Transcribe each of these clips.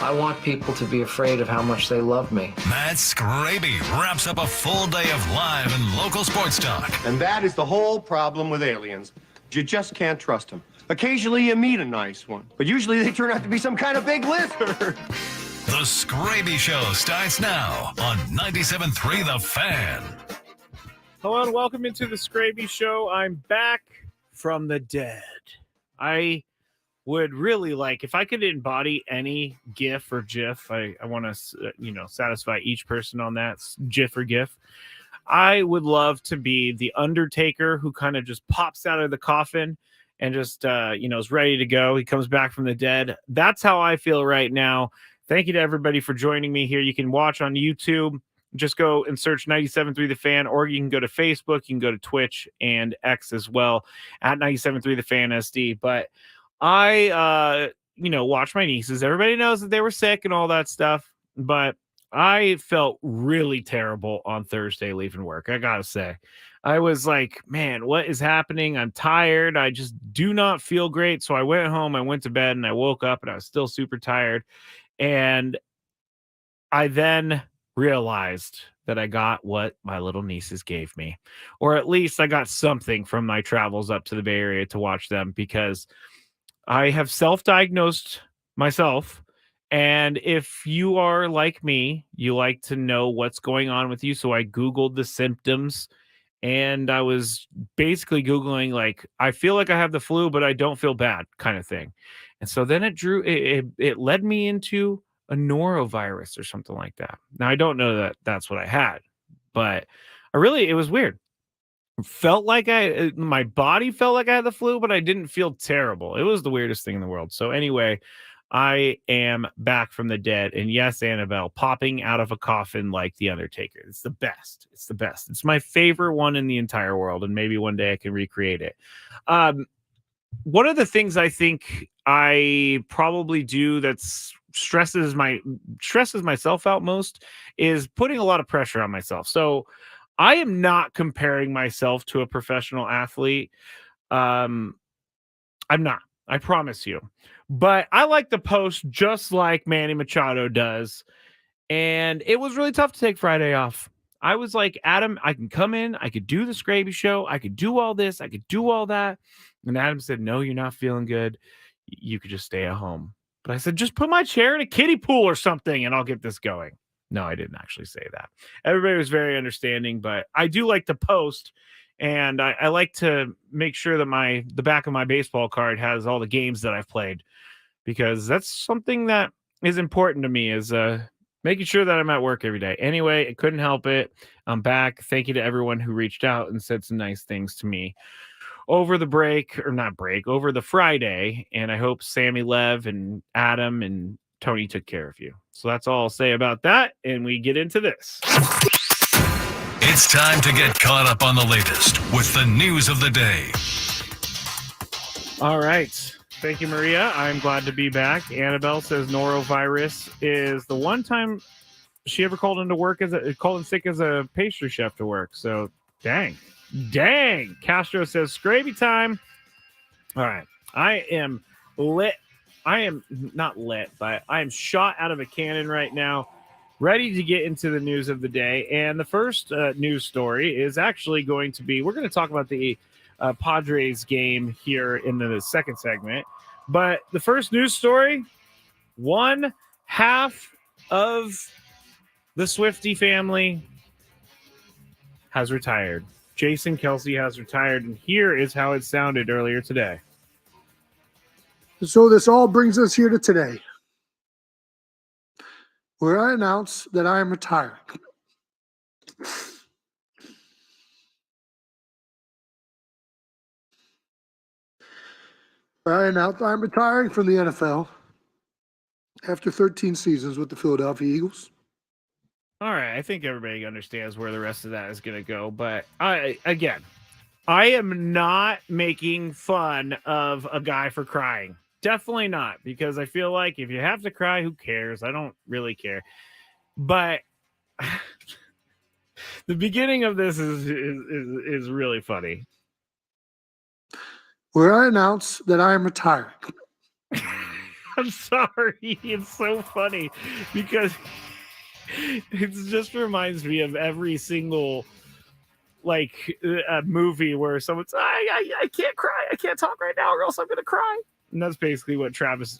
I want people to be afraid of how much they love me. Matt Skraby wraps up a full day of live and local sports talk. And that is the whole problem with aliens. You just can't trust them. Occasionally you meet a nice one, but usually they turn out to be some kind of big lizard. The Skraby Show starts now on 97.3 The Fan. Hello and welcome into the Skraby Show. I'm back from the dead. I would really like, if I could embody any GIF or GIF, I want to, satisfy each person on that GIF or GIF. I would love to be the Undertaker who kind of just pops out of the coffin and just, is ready to go. He comes back from the dead. That's how I feel right now. Thank you to everybody for joining me here. You can watch on YouTube. Just go and search 97.3 The Fan, or you can go to Facebook. You can go to Twitch and X as well at 97.3 The Fan SD. But I, watch my nieces. Everybody knows that they were sick and all that stuff. But I felt really terrible on Thursday leaving work. I got to say, I was like, man, what is happening? I'm tired. I just do not feel great. So I went home, I went to bed, and I woke up and I was still super tired. And I then realized that I got what my little nieces gave me, or at least I got something from my travels up to the Bay Area to watch them, because I have self-diagnosed myself. And if you are like me, you like to know what's going on with you. So I Googled the symptoms, and I was basically Googling, like, I feel like I have the flu, but I don't feel bad kind of thing. And so then it led me into a norovirus or something like that. Now, I don't know that that's what I had, but it was weird. Felt like my body felt like I had the flu, but I didn't feel terrible. It was the weirdest thing in the world. So anyway, I am back from the dead. And yes, Annabelle, popping out of a coffin like the Undertaker. It's the best. It's the best. It's my favorite one in the entire world. And maybe one day I can recreate it. One of the things I think I probably do that stresses myself out most is putting a lot of pressure on myself. So I am not comparing myself to a professional athlete. I'm not. I promise you. But I like to post just like Manny Machado does. And it was really tough to take Friday off. I was like, Adam, I can come in. I could do the Skraby Show. I could do all this. I could do all that. And Adam said, no, you're not feeling good. You could just stay at home. But I said, just put my chair in a kiddie pool or something and I'll get this going. No, I didn't actually say that. Everybody was very understanding, but I do like to post. And I like to make sure that the back of my baseball card has all the games that I've played, because that's something that is important to me, is making sure that I'm at work every day. Anyway, I couldn't help it. I'm back. Thank you to everyone who reached out and said some nice things to me over the Friday. And I hope Sammy Lev and Adam and Tony took care of you. So that's all I'll say about that. And we get into this. It's time to get caught up on the latest with the news of the day. All right. Thank you, Maria. I'm glad to be back. Annabelle says norovirus is the one time she ever called in sick as a pastry chef to work. So dang. Castro says Skraby time. All right. I am lit. I am not lit, but I am shot out of a cannon right now, ready to get into the news of the day. And the first news story is actually going to be, we're going to talk about the Padres game here in the second segment. But the first news story, one half of the Swiftie family has retired. Jason Kelsey has retired, and here is how it sounded earlier today. So this all brings us here to today, where I announce that I am retiring. I announced I'm retiring from the NFL after 13 seasons with the Philadelphia Eagles. All right, I think everybody understands where the rest of that is going to go. But I am not making fun of a guy for crying. Definitely not, because I feel like if you have to cry, who cares? I don't really care. But the beginning of this is really funny. Where I announce that I am retiring. I'm sorry. It's so funny because it just reminds me of every single like movie where someone's I can't cry, I can't talk right now, or else I'm gonna cry. And that's basically what Travis,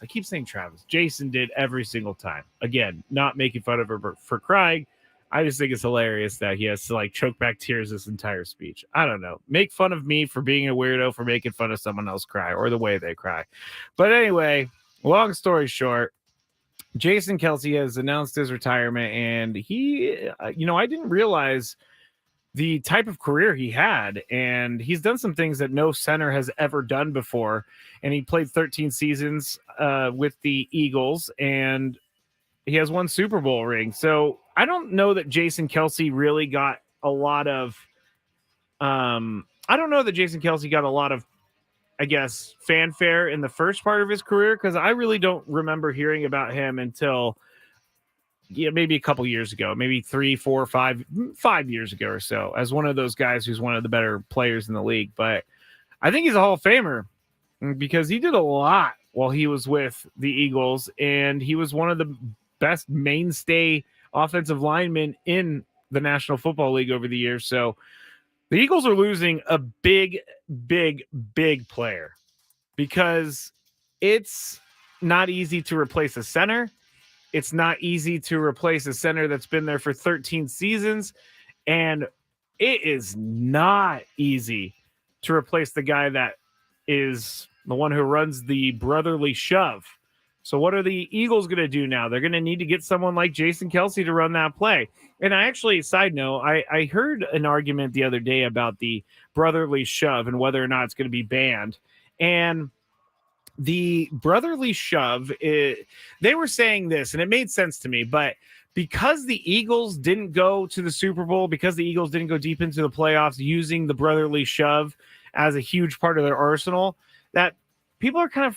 I keep saying Travis, Jason did every single time. Again, not making fun of her for crying. I just think it's hilarious that he has to like choke back tears this entire speech. I don't know. Make fun of me for being a weirdo for making fun of someone else cry or the way they cry. But anyway, long story short, Jason Kelce has announced his retirement, and he, I didn't realize the type of career he had, and he's done some things that no center has ever done before. And he played 13 seasons with the Eagles, and he has one Super Bowl ring. So I don't know that Jason Kelce really got a lot of, I don't know that Jason Kelce got a lot of, I guess, fanfare in the first part of his career, because I really don't remember hearing about him until maybe a couple years ago, maybe 3, 4, 5 years ago or so, as one of those guys who's one of the better players in the league. But I think he's a Hall of Famer because he did a lot while he was with the Eagles, and he was one of the best mainstay offensive linemen in the National Football League over the years. So the Eagles are losing a big, big, big player because it's not easy to replace a center. It's not easy to replace a center that's been there for 13 seasons. And it is not easy to replace the guy that is the one who runs the brotherly shove. So what are the Eagles going to do now? They're going to need to get someone like Jason Kelce to run that play. And I actually, side note, I heard an argument the other day about the brotherly shove and whether or not it's going to be banned. And the brotherly shove, they were saying this, and it made sense to me, but because the Eagles didn't go to the Super Bowl, because the Eagles didn't go deep into the playoffs using the brotherly shove as a huge part of their arsenal, that people are kind of,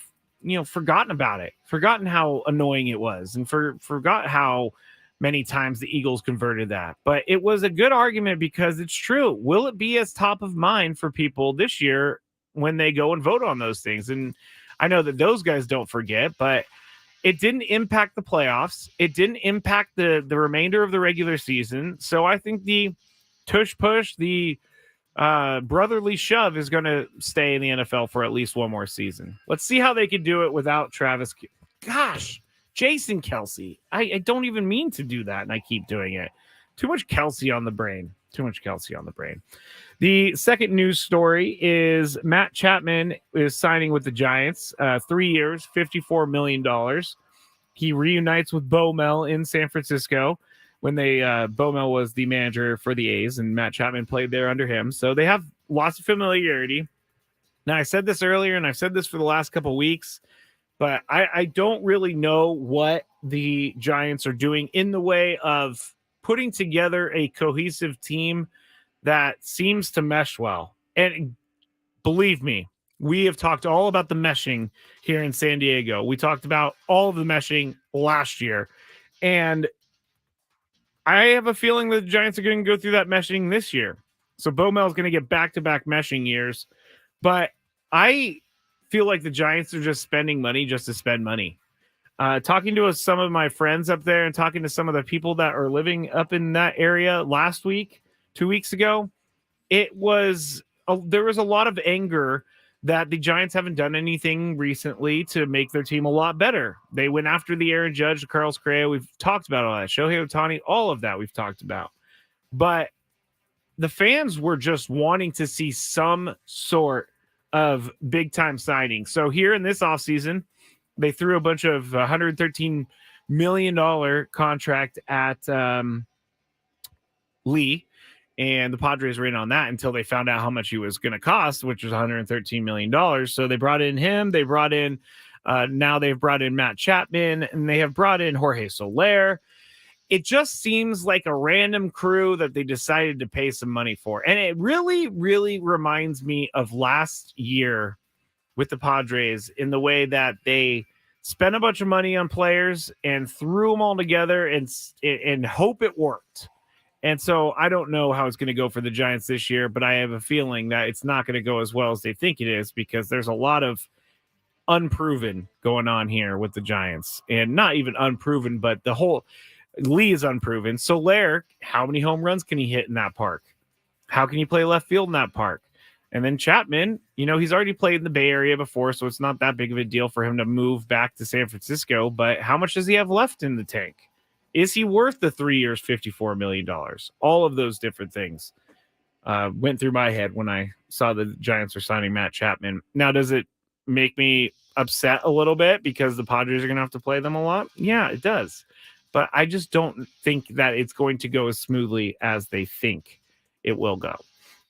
forgotten about it, forgotten how annoying it was, and forgot how many times the Eagles converted that. But it was a good argument because it's true. Will it be as top of mind for people this year when they go and vote on those things? And I know that those guys don't forget, but it didn't impact the playoffs. It didn't impact the remainder of the regular season. So I think the tush push, the brotherly shove is going to stay in the NFL for at least one more season. Let's see how they can do it without Travis. Gosh, Jason Kelce. I don't even mean to do that, and I keep doing it. Too much Kelce on the brain. The second news story is Matt Chapman is signing with the Giants, 3 years, $54 million. He reunites with Bo Mel in San Francisco when Bo Mel was the manager for the A's, and Matt Chapman played there under him. So they have lots of familiarity. Now, I said this earlier, and I've said this for the last couple of weeks, but I don't really know what the Giants are doing in the way of putting together a cohesive team that seems to mesh well. And believe me, we have talked all about the meshing here in San Diego. We talked about all of the meshing last year. And I have a feeling that the Giants are going to go through that meshing this year. So Bo Mel is going to get back-to-back meshing years. But I feel like the Giants are just spending money just to spend money. Talking to some of my friends up there and talking to some of the people that are living up in that area last week, 2 weeks ago, there was a lot of anger that the Giants haven't done anything recently to make their team a lot better. They went after the Aaron Judge, the Carlos Correa. We've talked about all that. Shohei Ohtani, all of that we've talked about. But the fans were just wanting to see some sort of big-time signing. So here in this offseason, they threw a bunch of $113 million contract at Lee, and the Padres were in on that until they found out how much he was going to cost, which was $113 million. So they brought in him. They brought in, now they've brought in Matt Chapman, and they have brought in Jorge Soler. It just seems like a random crew that they decided to pay some money for. And it really, really reminds me of last year with the Padres in the way that they spent a bunch of money on players and threw them all together and hope it worked. And so I don't know how it's going to go for the Giants this year, but I have a feeling that it's not going to go as well as they think it is because there's a lot of unproven going on here with the Giants. And not even unproven, but the whole Lee is unproven. Soler, how many home runs can he hit in that park? How can you play left field in that park? And then Chapman, he's already played in the Bay Area before, so it's not that big of a deal for him to move back to San Francisco. But how much does he have left in the tank? Is he worth the 3 years, $54 million? All of those different things went through my head when I saw the Giants are signing Matt Chapman. Now, does it make me upset a little bit because the Padres are going to have to play them a lot? Yeah, it does. But I just don't think that it's going to go as smoothly as they think it will go.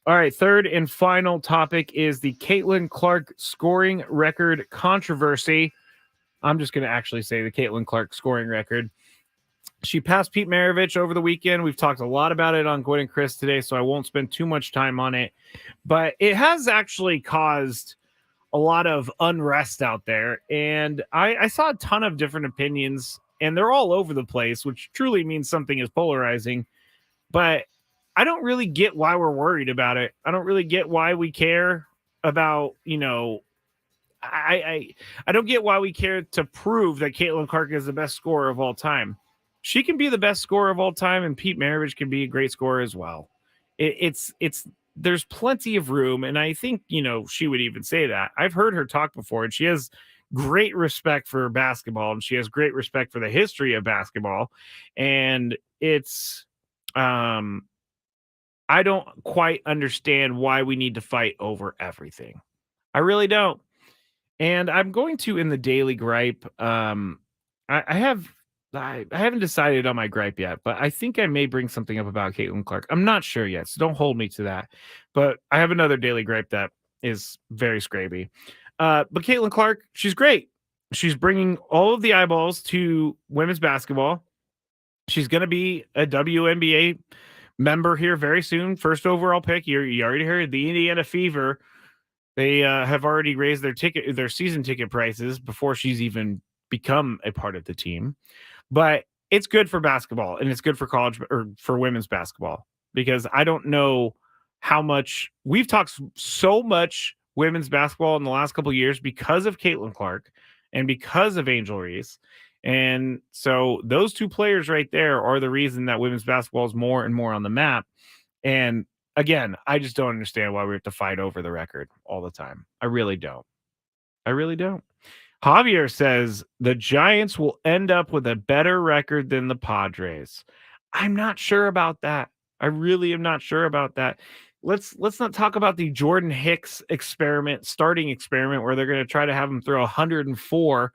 All right, third and final topic is the Caitlin Clark scoring record controversy. I'm just going to actually say the Caitlin Clark scoring record. She passed Pete Maravich over the weekend. We've talked a lot about it on Gwen and Chris today, so I won't spend too much time on it. But it has actually caused a lot of unrest out there. And I saw a ton of different opinions, and they're all over the place, which truly means something is polarizing. But I don't really get why we're worried about it. I don't really get why we care about, I don't get why we care to prove that Caitlin Clark is the best scorer of all time. She can be the best scorer of all time, and Pete Maravich can be a great scorer as well. It's there's plenty of room, and I think she would even say that. I've heard her talk before, and she has great respect for basketball, and she has great respect for the history of basketball, and it's I don't quite understand why we need to fight over everything. I really don't. And I'm going to, in the daily gripe, I haven't decided on my gripe yet, but I think I may bring something up about Caitlin Clark. I'm not sure yet, so don't hold me to that. But I have another daily gripe that is very Skraby. But Caitlin Clark, she's great. She's bringing all of the eyeballs to women's basketball. She's going to be a WNBA member here very soon. First overall pick. You already heard the Indiana Fever. They have already raised their season ticket prices before she's even become a part of the team. But it's good for basketball, and it's good for college or for women's basketball, because I don't know how much we've talked so much women's basketball in the last couple of years because of Caitlin Clark and because of Angel Reese. And so those two players right there are the reason that women's basketball is more and more on the map. And again, I just don't understand why we have to fight over the record all the time. I really don't. Javier says the Giants will end up with a better record than the Padres. I'm not sure about that. I really am not sure about that. Let's not talk about the Jordan Hicks starting experiment, where they're going to try to have him throw 104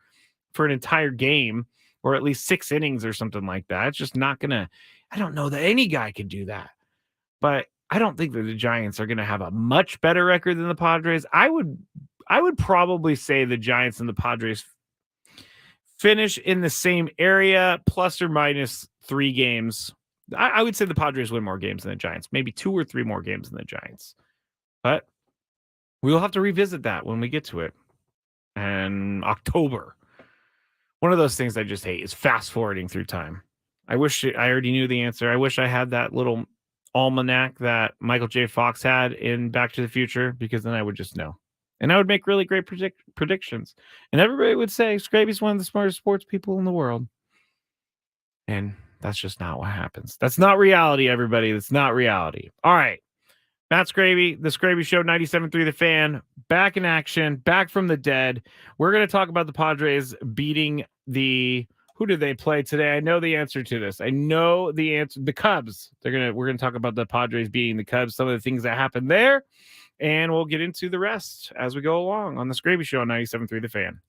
for an entire game, or at least 6 innings or something like that. It's just not going to, I don't know that any guy could do that. But I don't think that the Giants are going to have a much better record than the Padres. I would probably say the Giants and the Padres finish in the same area, plus or minus 3 games. I would say the Padres win more games than the Giants, maybe 2 or 3 more games than the Giants. But we'll have to revisit that when we get to it in October. One of those things I just hate is fast forwarding through time. I wish I already knew the answer. I wish I had that little almanac that Michael J. Fox had in Back to the Future, because then I would just know. And I would make really great predictions. And everybody would say Skraby's one of the smartest sports people in the world. And that's just not what happens. That's not reality, everybody. That's not reality. All right. Matt Skraby, the Skraby Show, 97.3 The Fan, back in action, back from the dead. We're going to talk about the Padres beating who did they play today? I know the answer to this. I know the answer. The Cubs. We're going to talk about the Padres beating the Cubs, some of the things that happened there, and we'll get into the rest as we go along on the Skraby Show on 97.3 The Fan.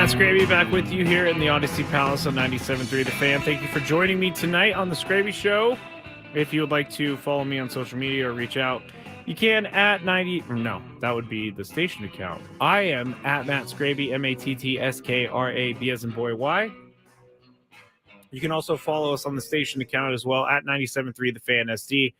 Matt Skraby back with you here in the Odyssey Palace on 97.3 The Fan. Thank you for joining me tonight on the Skraby Show. If you would like to follow me on social media or reach out, you can at 90. No, that would be the station account. I am at Matt Skraby, MattsKraby as in boy Y. You can also follow us on the station account as well at 97.3 The Fan SD.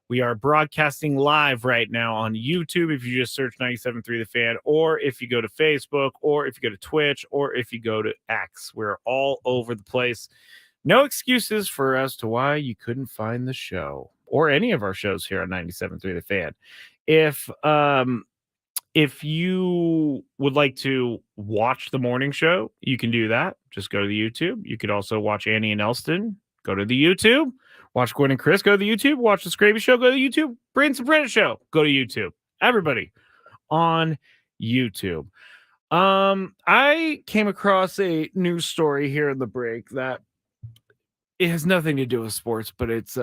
We are broadcasting live right now on YouTube if you just search 97.3 The Fan, or if you go to Facebook, or if you go to Twitch, or if you go to X. We're all over the place. No excuses for as to why you couldn't find the show or any of our shows here on 97.3 The Fan. If you would like to watch the morning show, you can do that. Just go to the YouTube. You could also watch Annie and Elston. Go to the YouTube. Watch Gwen and Chris. Go to the YouTube. Watch the Skraby Show. Go to the YouTube. Brandon Soprano Show. Go to YouTube. Everybody on YouTube. I came across a news story here in the break that it has nothing to do with sports, but it's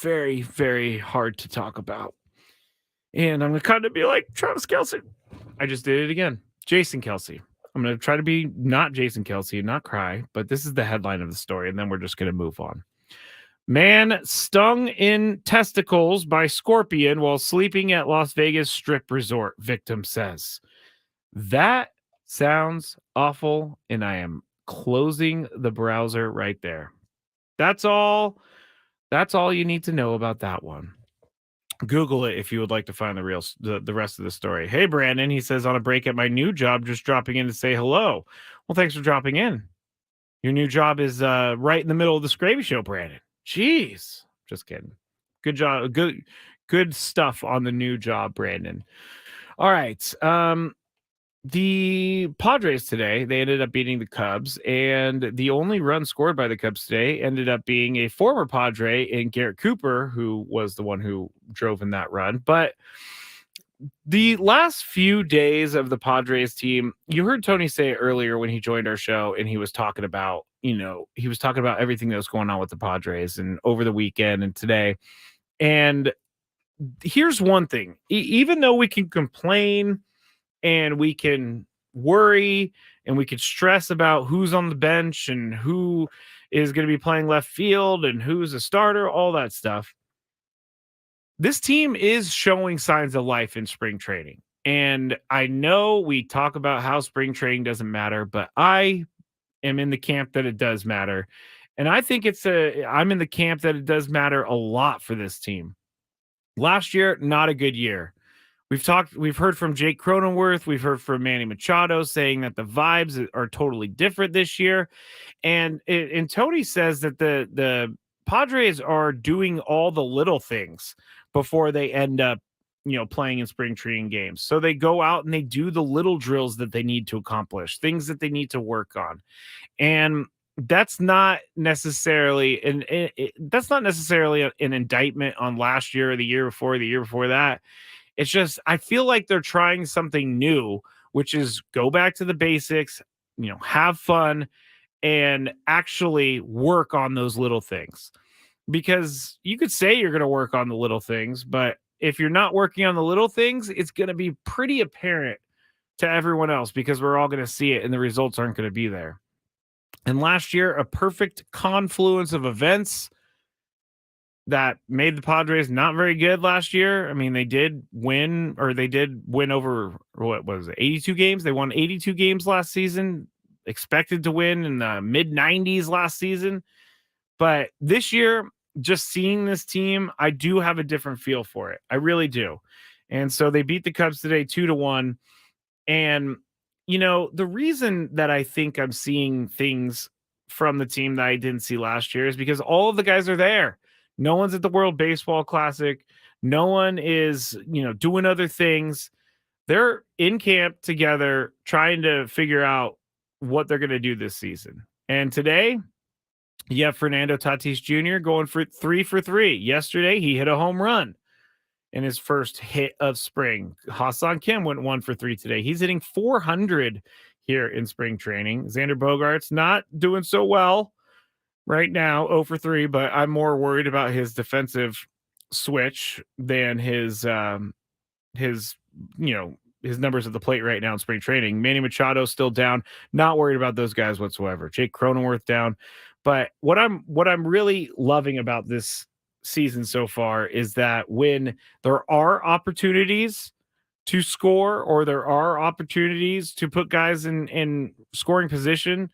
very, very hard to talk about. And I'm going to kind of be like Travis Kelce. I just did it again. Jason Kelce. I'm going to try to be not Jason Kelce and not cry, but this is the headline of the story, and then we're just going to move on. Man stung in testicles by scorpion while sleeping at Las Vegas strip resort, victim says. That sounds awful, and I am closing the browser right there. That's all you need to know about that one. Google it if you would like to find the rest of the story. Hey, Brandon, he says, on a break at my new job, just dropping in to say hello. Well, thanks for dropping in. Your new job is right in the middle of the Skraby Show, Brandon. Jeez. Just kidding. Good job. Good stuff on the new job, Brandon. All right. The Padres today, they ended up beating the Cubs, and the only run scored by the Cubs today ended up being a former Padre in Garrett Cooper, who was the one who drove in that run. But the last few days of the Padres team, you heard Tony say it earlier when he joined our show, and he was talking about, everything that was going on with the Padres and over the weekend and today. And here's one thing, even though we can complain and we can worry and we can stress about who's on the bench and who is going to be playing left field and who's a starter, all that stuff. This team is showing signs of life in spring training. And I know we talk about how spring training doesn't matter, but I am in the camp that it does matter. And I think I'm in the camp that it does matter a lot for this team. Last year, not a good year. We've heard from Jake Cronenworth. We've heard from Manny Machado saying that the vibes are totally different this year. And Tony says that the Padres are doing all the little things before they end up, playing in spring training games. So they go out and they do the little drills that they need to accomplish, things that they need to work on. And that's not necessarily an indictment on last year or the year before that. It's just, I feel like they're trying something new, which is go back to the basics, have fun and actually work on those little things. Because you could say you're going to work on the little things, but if you're not working on the little things, it's going to be pretty apparent to everyone else because we're all going to see it and the results aren't going to be there. And last year, a perfect confluence of events that made the Padres not very good last year. I mean, they did win over, what was it, 82 games? They won 82 games last season, expected to win in the mid-90s last season. But this year, just seeing this team, I do have a different feel for it. I really do. And so they beat the Cubs today 2-1. And, the reason that I think I'm seeing things from the team that I didn't see last year is because all of the guys are there. No one's at the World Baseball Classic. No one is, doing other things. They're in camp together trying to figure out what they're going to do this season. And today, you have Fernando Tatis Jr. going for 3 for 3. Yesterday, he hit a home run in his first hit of spring. Hassan Kim went 1 for 3 today. He's hitting 400 here in spring training. Xander Bogaerts not doing so well right now, 0 for 3, but I'm more worried about his defensive switch than his his numbers at the plate right now in spring training. Manny Machado still down. Not worried about those guys whatsoever. Jake Cronenworth down. But what I'm really loving about this season so far is that when there are opportunities to score or there are opportunities to put guys in scoring position,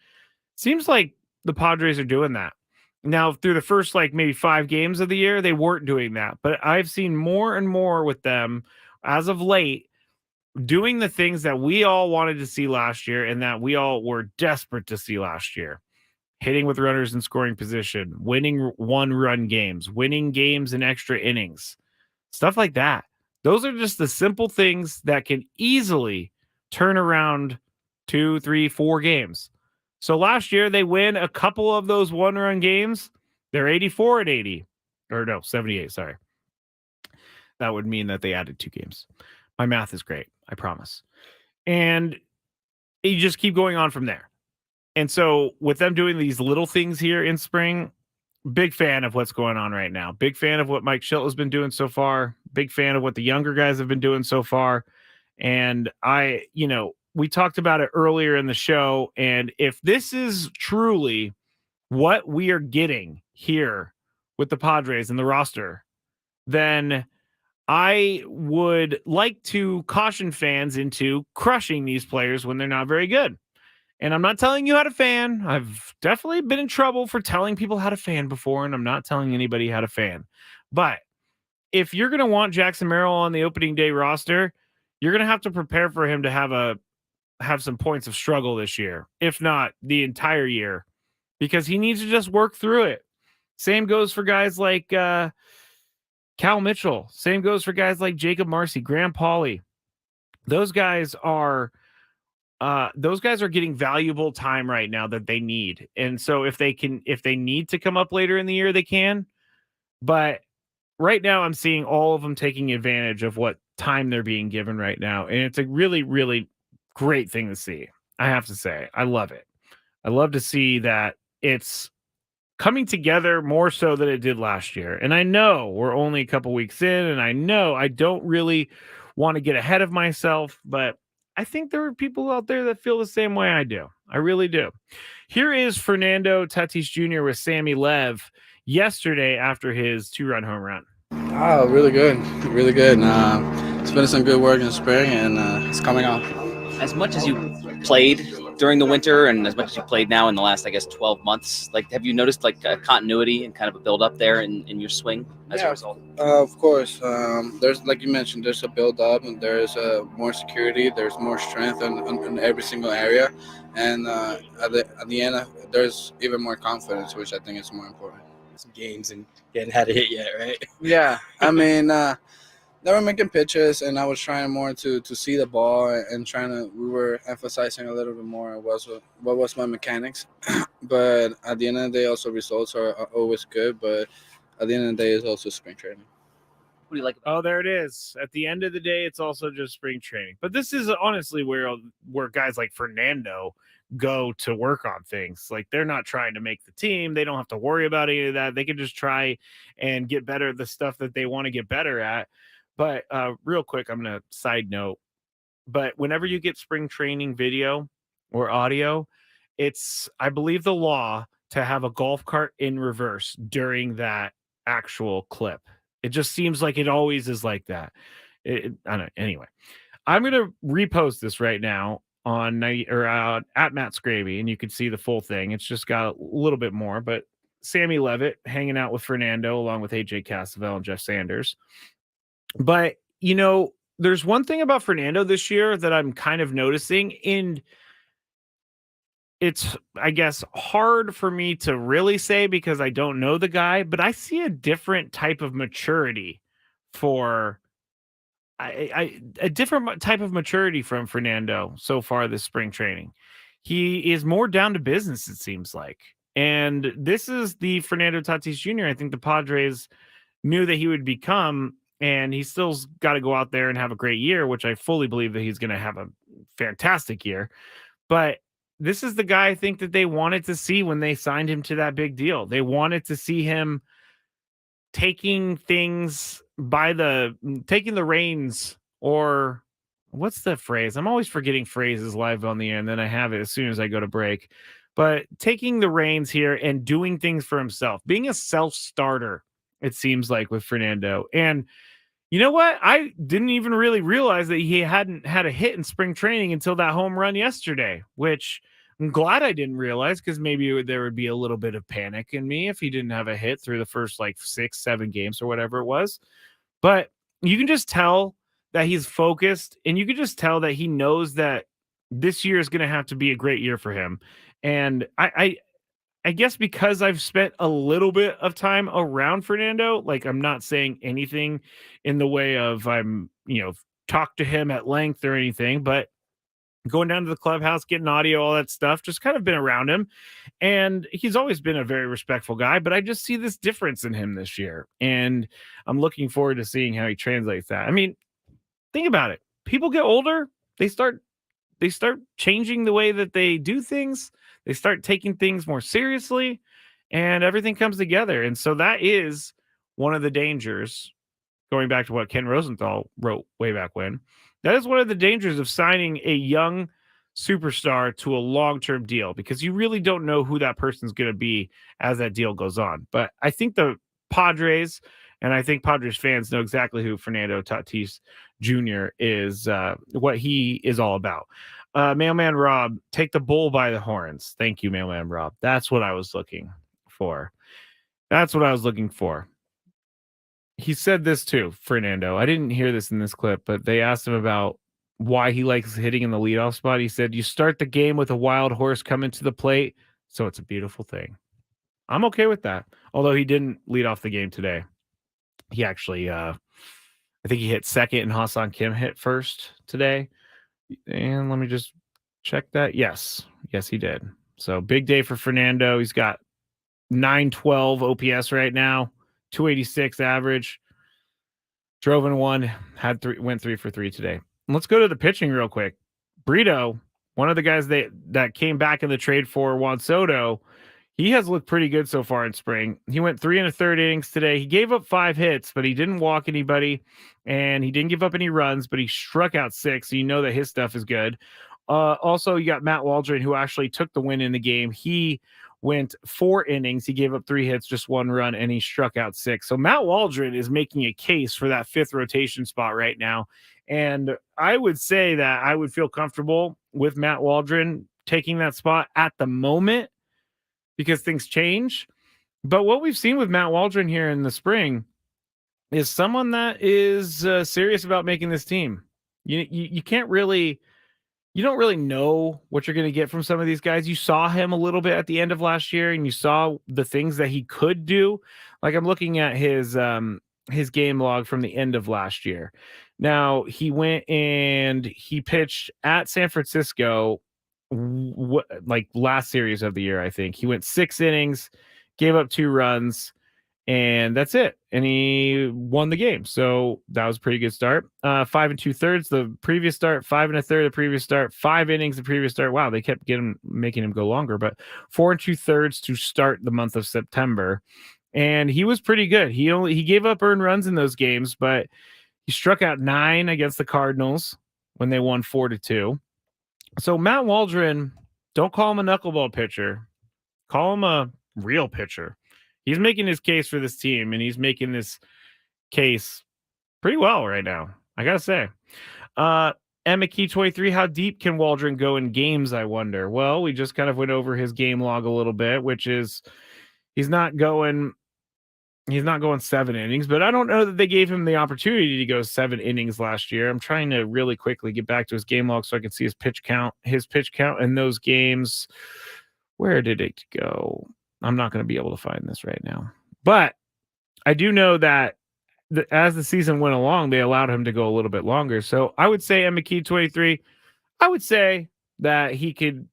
seems like the Padres are doing that. Now, through the first like maybe 5 games of the year, they weren't doing that. But I've seen more and more with them as of late doing the things that we all wanted to see last year and that we all were desperate to see last year. Hitting with runners in scoring position, winning 1-run games, winning games in extra innings, stuff like that. Those are just the simple things that can easily turn around 2, 3, 4 games. So last year they win a couple of those 1-run games. They're 84 and 80. Or no, 78, sorry. That would mean that they added 2 games. My math is great, I promise. And you just keep going on from there. And so with them doing these little things here in spring, big fan of what's going on right now. Big fan of what Mike Schilt has been doing so far. Big fan of what the younger guys have been doing so far. And we talked about it earlier in the show. And if this is truly what we are getting here with the Padres and the roster, then I would like to caution fans into crushing these players when they're not very good. And I'm not telling you how to fan. I've definitely been in trouble for telling people how to fan before, and I'm not telling anybody how to fan. But if you're going to want Jackson Merrill on the opening day roster, you're going to have to prepare for him to have some points of struggle this year, if not the entire year, because he needs to just work through it. Same goes for guys like Cal Mitchell. Same goes for guys like Jacob Marcy, Graham Pauley. Those guys are getting valuable time right now that they need. And so if they need to come up later in the year, they can. But right now I'm seeing all of them taking advantage of what time they're being given right now. And it's a really, really great thing to see. I have to say, I love it. I love to see that it's coming together more so than it did last year. And I know we're only a couple weeks in, and I know I don't really want to get ahead of myself, but I think there are people out there that feel the same way I do. I really do. Here is Fernando Tatis Jr. with Sammy Lev yesterday after his 2-run home run. Oh, really good. Really good. It's been some good work in spring, and it's coming off. As much as you played during the winter and as much as you played now in the last, 12 months, have you noticed a continuity and kind of a build up there in your swing as a result? Of course. There's, like you mentioned, there's a build up and there's more security. There's more strength in every single area. And at the end, there's even more confidence, which I think is more important. Some games and getting had a hit yet, right? Yeah. I mean, they were making pitches, and I was trying more to see the ball and we were emphasizing a little bit more what was my mechanics. But at the end of the day, also results are always good. But at the end of the day, it's also spring training. What do you like? Oh, there it is. At the end of the day, it's also just spring training. But this is honestly where guys like Fernando go to work on things. Like, they're not trying to make the team. They don't have to worry about any of that. They can just try and get better at the stuff that they want to get better at. But real quick, I'm going to side note. But whenever you get spring training video or audio, it's, I believe, the law to have a golf cart in reverse during that actual clip. It just seems like it always is like that. I don't know. Anyway, I'm going to repost this right now on at Matt Skraby, and you can see the full thing. It's just got a little bit more, but Sammy Levitt hanging out with Fernando along with AJ Cassavell and Jeff Sanders. But, there's one thing about Fernando this year that I'm kind of noticing, and it's, I guess, hard for me to really say because I don't know the guy, but I see a different type of maturity a different type of maturity from Fernando so far this spring training. He is more down to business, it seems like. And this is the Fernando Tatis Jr. I think the Padres knew that he would become, and he still's got to go out there and have a great year, which I fully believe that he's going to have a fantastic year. But this is the guy I think that they wanted to see when they signed him to that big deal. They wanted to see him taking the reins or what's the phrase? I'm always forgetting phrases live on the air, and then I have it as soon as I go to break. But taking the reins here and doing things for himself, being a self-starter, it seems like with Fernando. And you know what? I didn't even really realize that he hadn't had a hit in spring training until that home run yesterday, which I'm glad I didn't realize because maybe there would be a little bit of panic in me if he didn't have a hit through the first like 6, 7 games or whatever it was. But you can just tell that he's focused, and you can just tell that he knows that this year is going to have to be a great year for him. And I guess because I've spent a little bit of time around Fernando, like I'm not saying anything in the way of talk to him at length or anything, but going down to the clubhouse, getting audio, all that stuff, just kind of been around him. And he's always been a very respectful guy, but I just see this difference in him this year. And I'm looking forward to seeing how he translates that. I mean, think about it. People get older, they start changing the way that they do things. They start taking things more seriously, and everything comes together. And so that is one of the dangers, going back to what Ken Rosenthal wrote way back when. That is one of the dangers of signing a young superstar to a long-term deal, because you really don't know who that person's going to be as that deal goes on. But I think the Padres, and I think Padres fans know exactly who Fernando Tatis Jr. is, what he is all about. Mailman Rob, take the bull by the horns. Thank you, Mailman Rob. That's what I was looking for. He said this too, Fernando. I didn't hear this in this clip, but they asked him about why he likes hitting in the leadoff spot. He said, you start the game with a wild horse coming to the plate, so it's a beautiful thing. I'm okay with that. Although he didn't lead off the game today. He actually, I think he hit second and Hassan Kim hit first today. And let me just check that. Yes, he did. So big day for Fernando. He's got 912 OPS right now, 286 average. Drove in one, went 3 for 3 today. And let's go to the pitching real quick. Brito, one of the guys that came back in the trade for Juan Soto, he has looked pretty good so far in spring. He went 3 1/3 innings today. He gave up 5 hits, but he didn't walk anybody, and he didn't give up any runs, but he struck out 6. So you know that his stuff is good. Also, you got Matt Waldron, who actually took the win in the game. He went 4 innings. He gave up 3 hits, just 1 run, and he struck out 6. So Matt Waldron is making a case for that 5th rotation spot right now. And I would say that I would feel comfortable with Matt Waldron taking that spot at the moment, because things change. But what we've seen with Matt Waldron here in the spring is someone that is serious about making this team. You can't really, you don't really know what you're going to get from some of these guys. You saw him a little bit at the end of last year, and you saw the things that he could do. Like I'm looking at his game log from the end of last year. Now he went and he pitched at San Francisco, like last series of the year. I think he went 6 innings, gave up 2 runs, and that's it. And he won the game. So that was a pretty good start. 5 2/3 the previous start, 5 1/3 the previous start, 5 innings the previous start. Wow, they kept making him go longer, but 4 2/3 to start the month of September. And he was pretty good. He gave up earned runs in those games, but he struck out 9 against the Cardinals when they won 4-2. So Matt Waldron, don't call him a knuckleball pitcher. Call him a real pitcher. He's making his case for this team, and he's making this case pretty well right now, I got to say. Emma Key 23, how deep can Waldron go in games, I wonder? Well, we just kind of went over his game log a little bit, which is he's not going 7 innings, but I don't know that they gave him the opportunity to go 7 innings last year. I'm trying to really quickly get back to his game log so I can see his pitch count in those games. Where did it go? I'm not going to be able to find this right now, but I do know that as the season went along, they allowed him to go a little bit longer. So I would say McKee 23, I would say that he could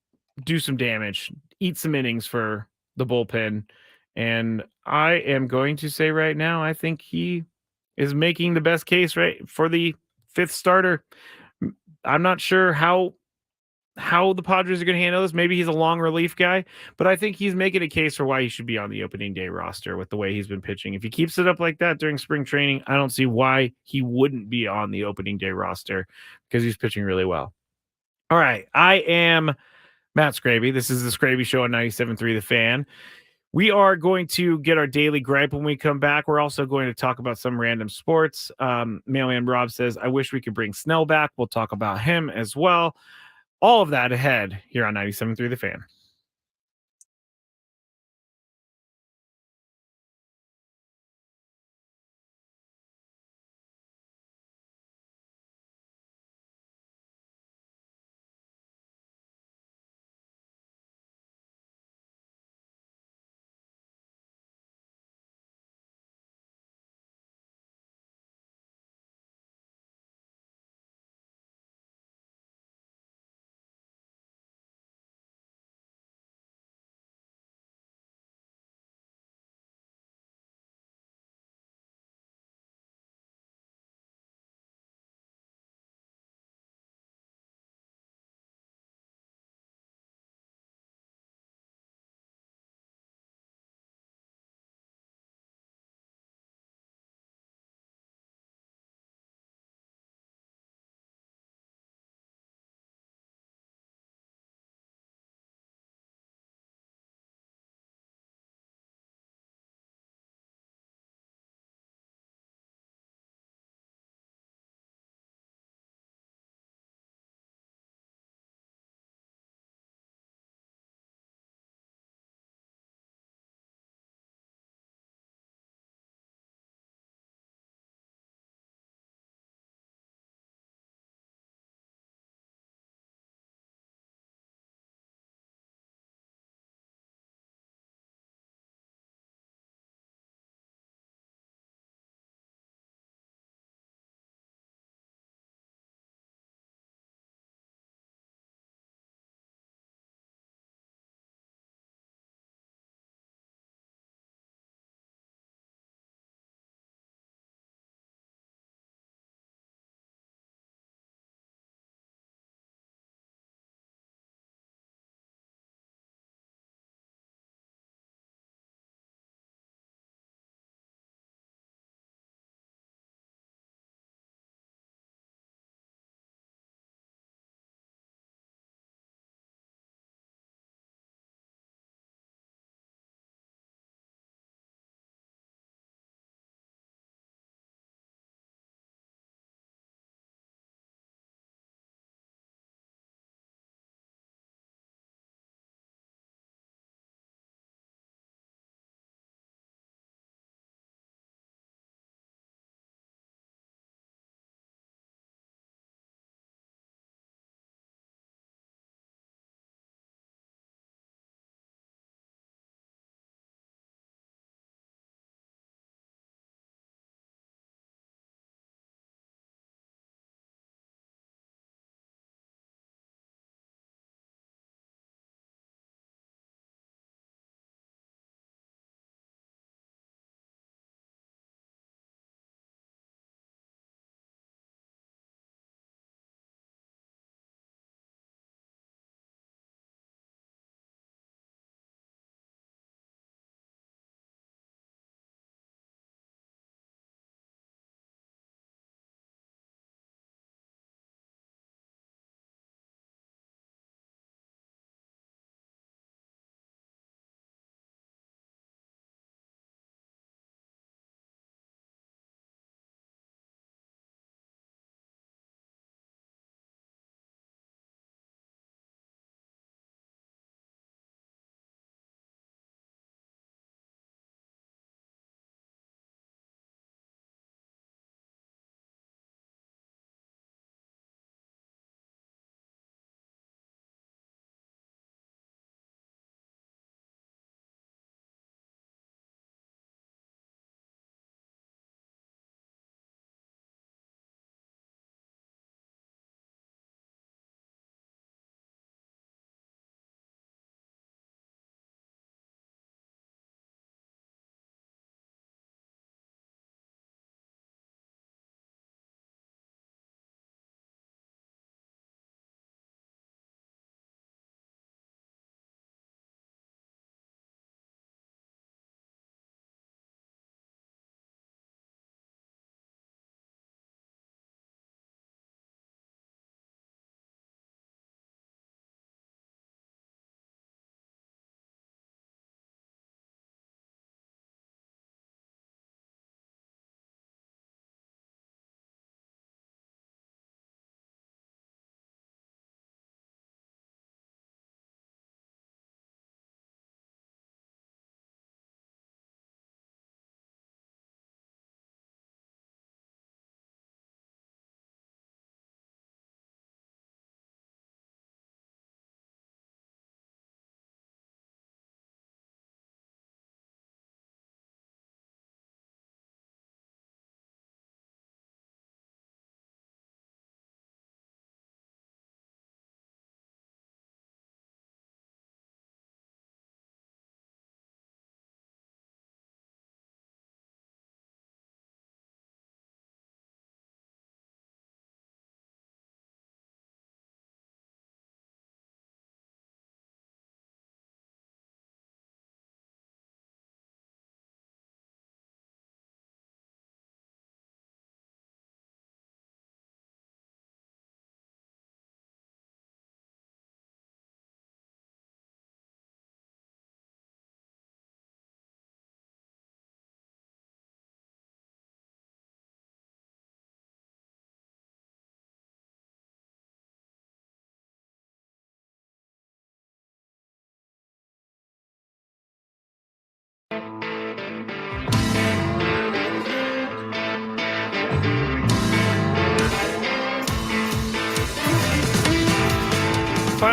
do some damage, eat some innings for the bullpen. And I am going to say right now, I think he is making the best case right for the 5th starter. I'm not sure how how the Padres are going to handle this. Maybe he's a long relief guy, but I think he's making a case for why he should be on the opening day roster with the way he's been pitching. If he keeps it up like that during spring training, I don't see why he wouldn't be on the opening day roster because he's pitching really well. All right. I am Matt Skraby. This is the Skraby Show on 97.3 The Fan. We are going to get our daily gripe when we come back. We're also going to talk about some random sports. Mailman Rob says, I wish we could bring Snell back. We'll talk about him as well. All of that ahead here on 97.3 The Fan.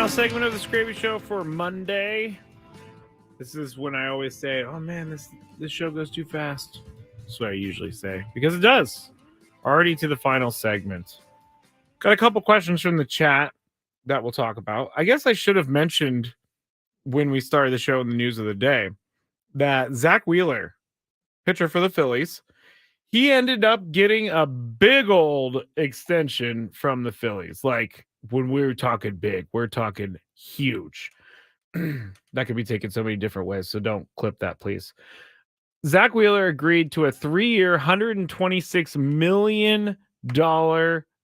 Final segment of the Skraby Show for Monday. This is when I always say, "Oh man, this show goes too fast." That's what I usually say because it does. Already to the final segment. Got a couple questions from the chat that we'll talk about. I guess I should have mentioned when we started the show in the news of the day that Zach Wheeler, pitcher for the Phillies, he ended up getting a big old extension from the Phillies. Like, when we're talking big, we're talking huge. That could be taken so many different ways, so don't clip that, please. Zach Wheeler agreed to a 3-year, $126 million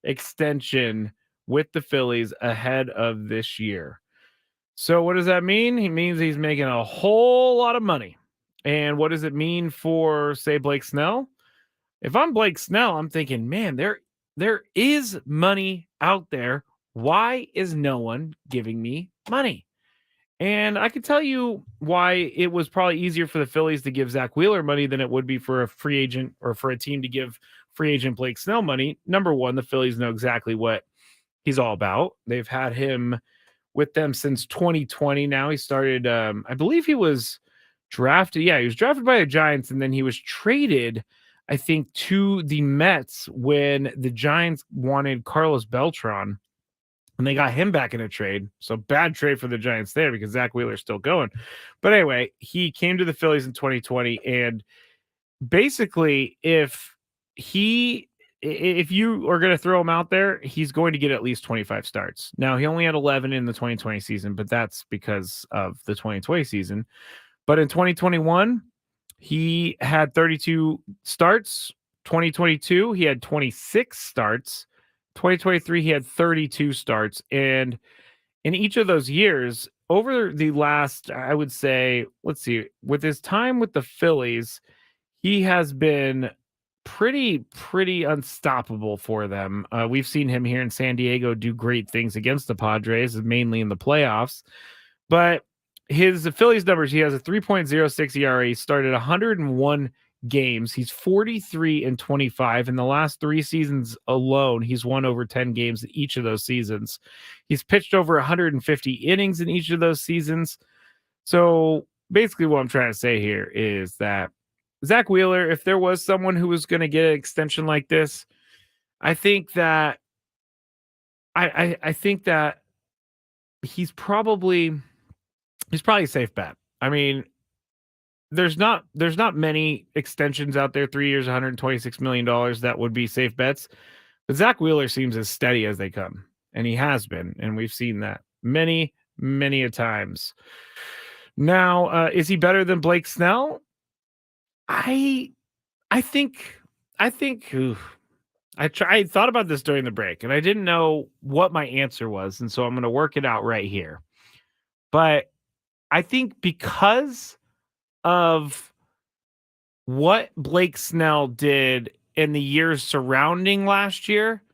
extension with the Phillies ahead of this year. So what does that mean? He means he's making a whole lot of money. And what does it mean for, say, Blake Snell? If I'm Blake Snell, I'm thinking, man, there is money out there. Why is no one giving me money? And I can tell you why it was probably easier for the Phillies to give Zach Wheeler money than it would be for a free agent or for a team to give free agent Blake Snell money. Number one, the Phillies know exactly what he's all about. They've had him with them since 2020 now. He started, I believe he was drafted. Yeah, he was drafted by the Giants, and then he was traded, I think, to the Mets when the Giants wanted Carlos Beltran, and they got him back in a trade. So bad trade for the Giants there because Zach Wheeler's still going. But anyway, he came to the Phillies in 2020, and basically, if you are going to throw him out there, he's going to get at least 25 starts. Now, he only had 11 in the 2020 season, but that's because of the 2020 season. But in 2021, he had 32 starts. 2022, he had 26 starts. 2023, he had 32 starts. And in each of those years, over the last, I would say, let's see, with his time with the Phillies, he has been pretty unstoppable for them. We've seen him here in San Diego do great things against the Padres, mainly in the playoffs. But his Phillies numbers, he has a 3.06 ERA. He started 101 games. He's 43-25. In the last 3 seasons alone, he's won over 10 games in each of those seasons. He's pitched over 150 innings in each of those seasons. So basically what I'm trying to say here is that Zach Wheeler, if there was someone who was going to get an extension like this, I think that I think that he's probably a safe bet. I mean, there's not many extensions out there, 3 years, $126 million, that would be safe bets. But Zach Wheeler seems as steady as they come, and he has been, and we've seen that many a times. Now, is he better than Blake Snell? I think I thought about this during the break, and I didn't know what my answer was, and so I'm going to work it out right here. But I think because of what Blake Snell did in the years surrounding last year,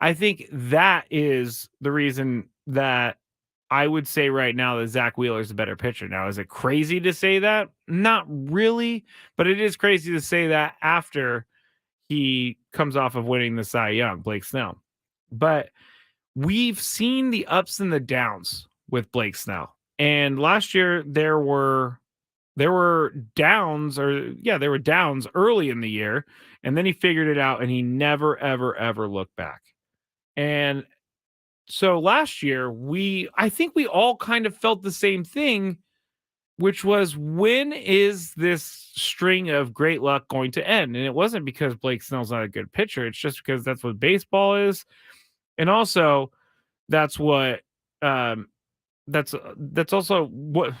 I think that is the reason that I would say right now that Zach Wheeler is a better pitcher. Now, is it crazy to say that? Not really, but it is crazy to say that after he comes off of winning the Cy Young, Blake Snell. But we've seen the ups and the downs with Blake Snell. And last year there were downs early in the year, and then he figured it out, and he never ever looked back. And so last year I think we all kind of felt the same thing, which was, when is this string of great luck going to end? And it wasn't because Blake Snell's not a good pitcher. It's just because that's what baseball is. And also that's what that's also what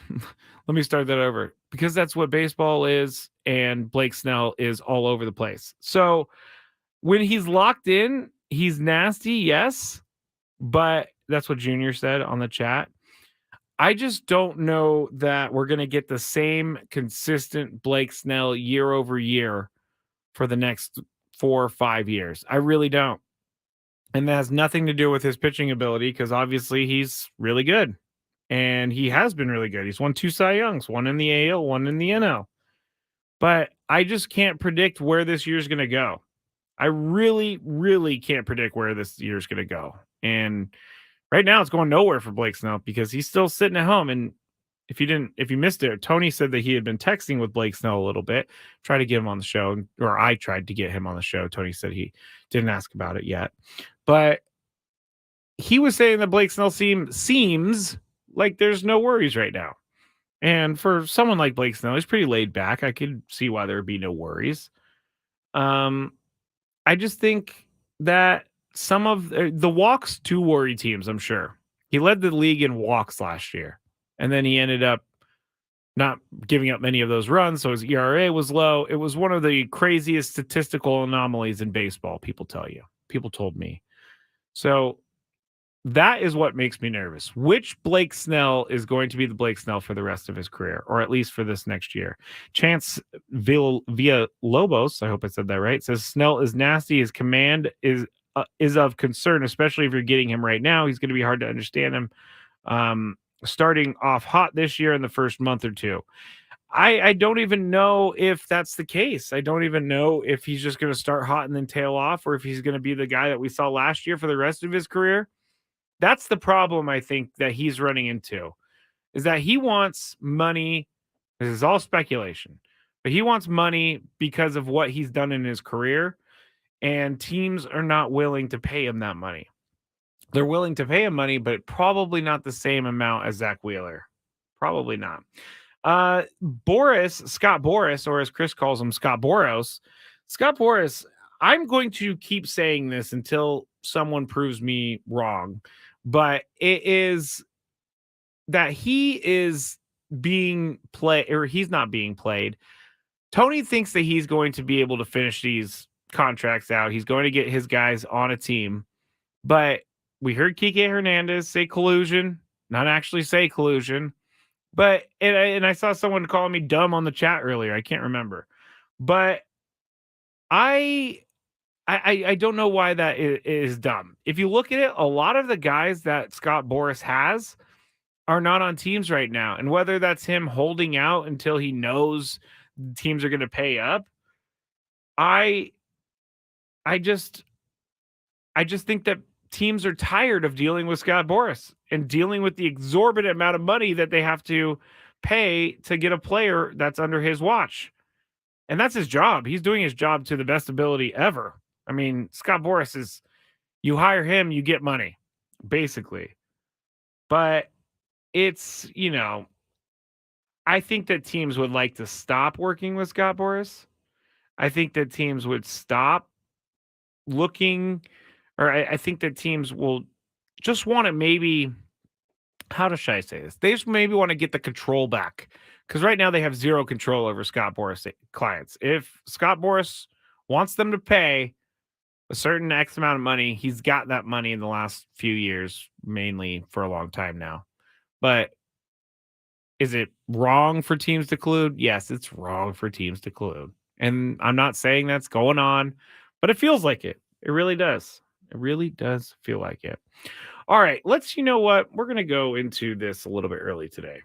let me start that over, because that's what baseball is, and Blake Snell is all over the place. So when he's locked in, he's nasty, yes, but that's what Junior said on the chat. I just don't know that we're going to get the same consistent Blake Snell year over year for the next 4 or 5 years. I really don't. And that has nothing to do with his pitching ability, because obviously he's really good. And he has been really good. He's won 2 Cy Youngs, one in the AL, one in the NL. But I just can't predict where this year's going to go. I really can't predict where this year's going to go. And right now it's going nowhere for Blake Snell because he's still sitting at home. And if you missed it, Tony said that he had been texting with Blake Snell a little bit, tried to get him on the show, or I tried to get him on the show. Tony said he didn't ask about it yet, but he was saying that Blake Snell seems like there's no worries right now. And for someone like Blake Snell, he's pretty laid back. I could see why there would be no worries. I just think that some of the walks to worry teams, I'm sure. He led the league in walks last year, and then he ended up not giving up many of those runs, so his ERA was low. It was one of the craziest statistical anomalies in baseball, people tell you. People told me. So that is what makes me nervous. Which Blake Snell is going to be the Blake Snell for the rest of his career, or at least for this next year? Chance via Lobos, I hope I said that right, says Snell is nasty. His command is of concern, especially if you're getting him right now. He's going to be hard to understand him. Starting off hot this year in the first month or two. I don't even know if that's the case. I don't even know if he's just going to start hot and then tail off, or if he's going to be the guy that we saw last year for the rest of his career. That's the problem I think that he's running into, is that he wants money. This is all speculation, but he wants money because of what he's done in his career, and teams are not willing to pay him that money. They're willing to pay him money, but probably not the same amount as Zach Wheeler. Probably not. Scott Boras, or as Chris calls him, Scott Boros. Scott Boras, I'm going to keep saying this until someone proves me wrong, but it is that he is being played, or he's not being played. Tony thinks that he's going to be able to finish these contracts out. He's going to get his guys on a team, but we heard Kike Hernandez say collusion, not actually say collusion, but and I saw someone calling me dumb on the chat earlier. I can't remember, but I don't know why that is dumb. If you look at it, a lot of the guys that Scott Boras has are not on teams right now. And whether that's him holding out until he knows teams are going to pay up, I just think that teams are tired of dealing with Scott Boras and dealing with the exorbitant amount of money that they have to pay to get a player that's under his watch. And that's his job. He's doing his job to the best ability ever. I mean, Scott Boras is, you hire him, you get money, basically. But it's, I think that teams would like to stop working with Scott Boras. I think that teams would stop looking, or I think that teams will just want to maybe, how should I say this? They just maybe want to get the control back. Because right now they have zero control over Scott Boras clients. If Scott Boras wants them to pay a certain X amount of money, he's got that money in the last few years, mainly for a long time now. But is it wrong for teams to collude? Yes, it's wrong for teams to collude. And I'm not saying that's going on, but it feels like it. It really does. It really does feel like it. All right, you know what? We're going to go into this a little bit early today.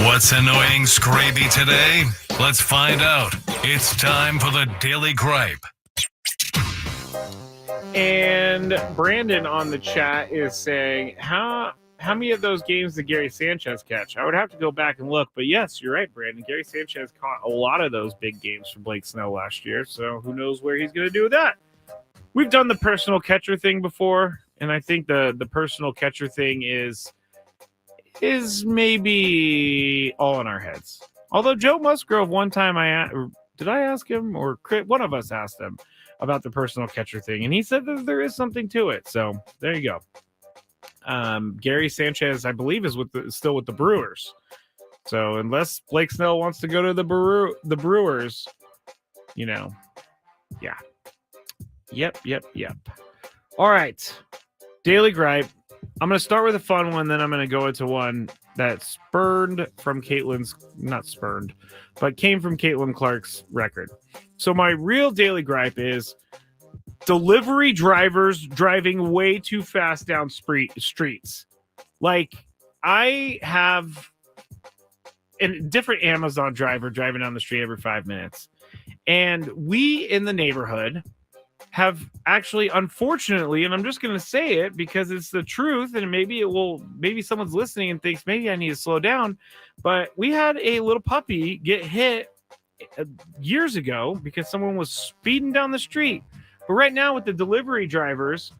What's annoying Skraby today? Let's find out. It's time for the Daily Gripe. And Brandon on the chat is saying, how many of those games did Gary Sanchez catch? I would have to go back and look, but yes, you're right, Brandon. Gary Sanchez caught a lot of those big games for Blake Snell last year, so who knows where he's going to do with that. We've done the personal catcher thing before, and I think the personal catcher thing is maybe all in our heads. Although Joe Musgrove, one time did I ask him, or one of us asked him about the personal catcher thing, and he said that there is something to it. So there you go. Gary Sanchez, I believe, is still with the Brewers. So unless Blake Snell wants to go to the Brewers, yeah. Yep. All right. Daily Gripe. I'm going to start with a fun one, then I'm going to go into one that came from Caitlin Clark's record. So my real Daily Gripe is delivery drivers driving way too fast down streets. Like, I have a different Amazon driver driving down the street every 5 minutes. And we in the neighborhood have actually, unfortunately, and I'm just going to say it because it's the truth, and maybe someone's listening and thinks maybe I need to slow down, but we had a little puppy get hit years ago because someone was speeding down the street. But right now with the delivery drivers,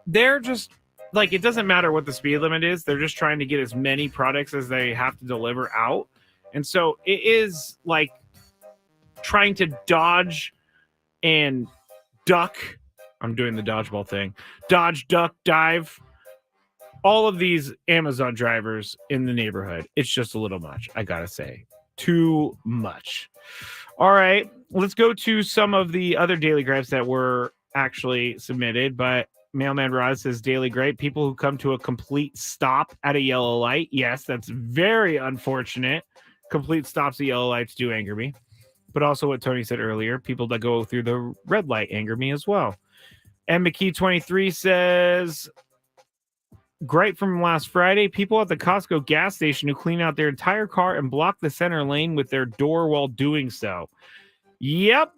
they're just like, it doesn't matter what the speed limit is. They're just trying to get as many products as they have to deliver out. And so it is like trying to dodge and duck. I'm doing the dodgeball thing. Dodge, duck, dive. All of these Amazon drivers in the neighborhood. It's just a little much, I gotta say. Too much. All right, let's go to some of the other daily gripes that were actually submitted. But Mailman Rod says, daily gripe, people who come to a complete stop at a yellow light. Yes, that's very unfortunate. Complete stops at yellow lights do anger me. But also what Tony said earlier, people that go through the red light anger me as well. And McKee23 says, gripe from last Friday, people at the Costco gas station who clean out their entire car and block the center lane with their door while doing so. Yep,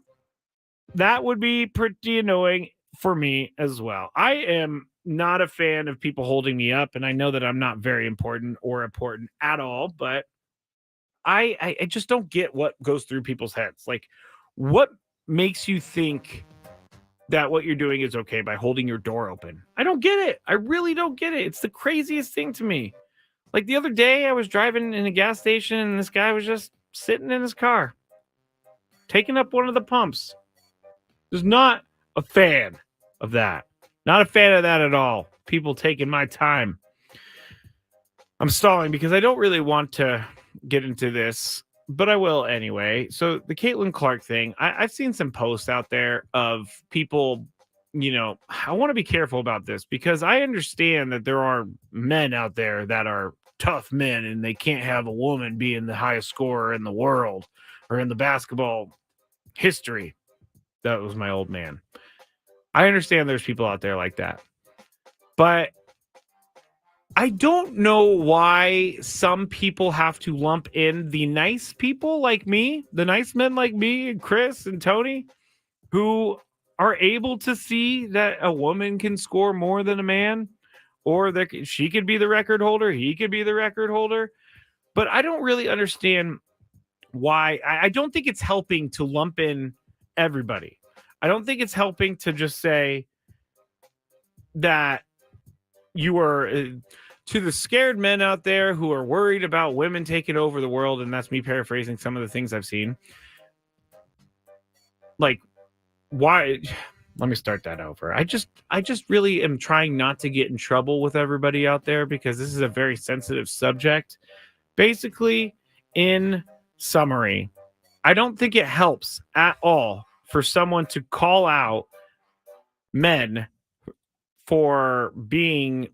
that would be pretty annoying for me as well. I am not a fan of people holding me up, and I know that I'm not very important or important at all, but I just don't get what goes through people's heads. Like, what makes you think that what you're doing is okay by holding your door open? I don't get it. I really don't get it. It's the craziest thing to me. Like the other day, I was driving in a gas station and this guy was just sitting in his car, taking up one of the pumps. Just not a fan of that. Not a fan of that at all. People taking my time. I'm stalling because I don't really want to get into this, but I will anyway. So the Caitlin Clark thing, I've seen some posts out there of people, I want to be careful about this because I understand that there are men out there that are tough men and they can't have a woman being the highest scorer in the world or in the basketball history. That was my old man. I understand there's people out there like that, but I don't know why some people have to lump in the nice people like me, the nice men like me and Chris and Tony, who are able to see that a woman can score more than a man, or that she could be the record holder, he could be the record holder. But I don't really understand why. I don't think it's helping to lump in everybody. I don't think it's helping to just say that you are... to the scared men out there who are worried about women taking over the world, and that's me paraphrasing some of the things I've seen. Like, why? Let me start that over. I just really am trying not to get in trouble with everybody out there because this is a very sensitive subject. Basically, in summary, I don't think it helps at all for someone to call out men for being,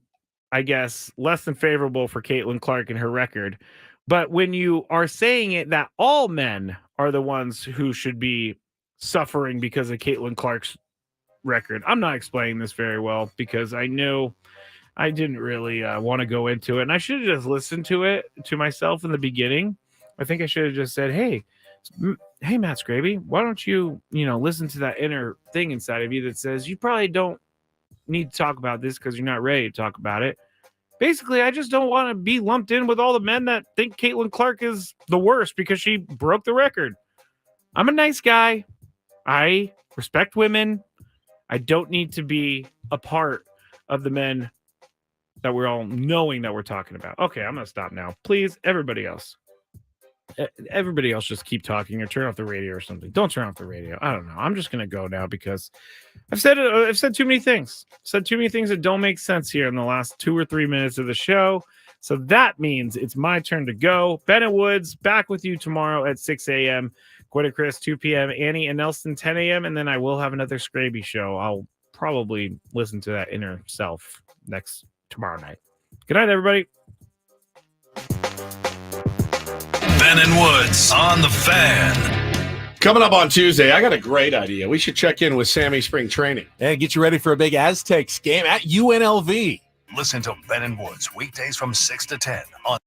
I guess, less than favorable for Caitlin Clark and her record. But when you are saying it that all men are the ones who should be suffering because of Caitlin Clark's record, I'm not explaining this very well because I know I didn't really want to go into it. And I should have just listened to it to myself in the beginning. I think I should have just said, hey, Matt Skraby, why don't you, listen to that inner thing inside of you that says you probably don't need to talk about this because you're not ready to talk about it. Basically, I just don't want to be lumped in with all the men that think Caitlin Clark is the worst because she broke the record. I'm a nice guy. I respect women. I don't need to be a part of the men that we're all knowing that we're talking about. Okay, I'm going to stop now. Please, everybody else just keep talking or turn off the radio or something. Don't turn off the radio. I don't know. I'm just going to go now because I've said too many things. Said too many things that don't make sense here in the last 2 or 3 minutes of the show. So that means it's my turn to go. Bennett Woods back with you tomorrow at 6 a.m. Gwen and Chris 2 p.m. Annie and Nelson 10 a.m. And then I will have another Skraby show. I'll probably listen to that inner self tomorrow night. Good night, everybody. Ben and Woods on the Fan. Coming up on Tuesday, I got a great idea. We should check in with Sammy Spring Training. And get you ready for a big Aztecs game at UNLV. Listen to Ben and Woods weekdays from 6 to 10 on